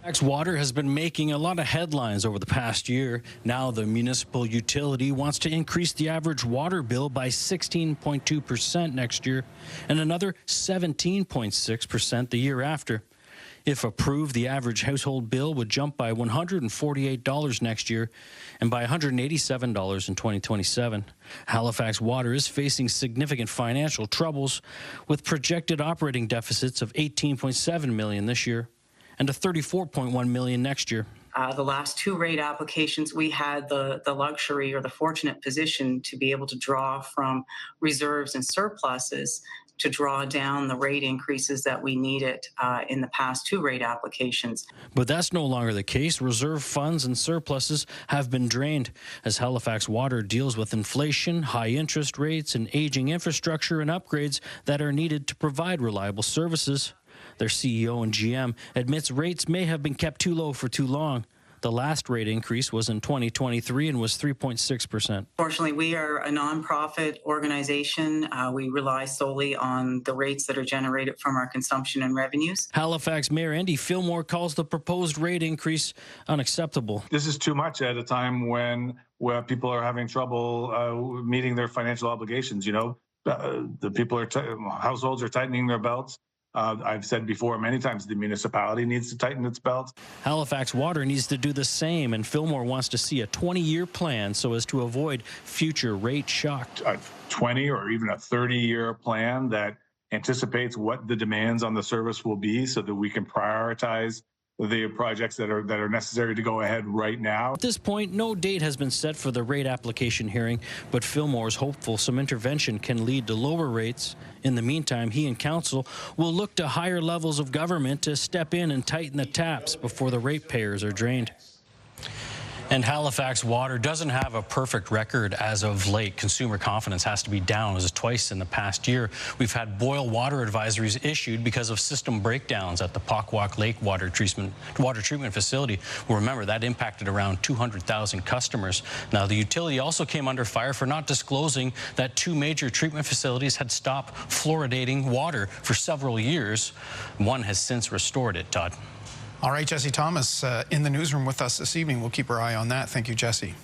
Halifax Water has been making a lot of headlines over the past year. Now the municipal utility wants to increase the average water bill by 16.2% next year and another 17.6% the year after. If approved, the average household bill would jump by $148 next year and by $187 in 2027. Halifax Water is facing significant financial troubles with projected operating deficits of $18.7 million this year and to $34.1 million next year. The last two rate applications, we had the luxury or the fortunate position to be able to draw from reserves and surpluses to draw down the rate increases that we needed in the past two rate applications. But that's no longer the case. Reserve funds and surpluses have been drained as Halifax Water deals with inflation, high interest rates, and aging infrastructure and upgrades that are needed to provide reliable services. Their CEO and GM admits rates may have been kept too low for too long. The last rate increase was in 2023 and was 3.6%. Fortunately, we are a nonprofit organization. We rely solely on the rates that are generated from our consumption and revenues. Halifax Mayor Andy Fillmore calls the proposed rate increase unacceptable. This is too much at a time when people are having trouble meeting their financial obligations. You know, households are tightening their belts. I've said before many times the municipality needs to tighten its belt. Halifax Water needs to do the same, and Fillmore wants to see a 20-year plan so as to avoid future rate shock. A 20 or even a 30-year plan that anticipates what the demands on the service will be so that we can prioritize the projects that are necessary to go ahead right now. At this point, no date has been set for the rate application hearing, but Fillmore is hopeful some intervention can lead to lower rates. In the meantime, he and council will look to higher levels of government to step in and tighten the taps before the ratepayers are drained. And Halifax Water doesn't have a perfect record as of late. Consumer confidence has to be down as twice in the past year. We've had boil water advisories issued because of system breakdowns at the Pockwalk Lake water treatment facility. Well, remember, that impacted around 200,000 customers. Now, the utility also came under fire for not disclosing that two major treatment facilities had stopped fluoridating water for several years. One has since restored it, Todd. All right, Jesse Thomas in the newsroom with us this evening. We'll keep our eye on that. Thank you, Jesse.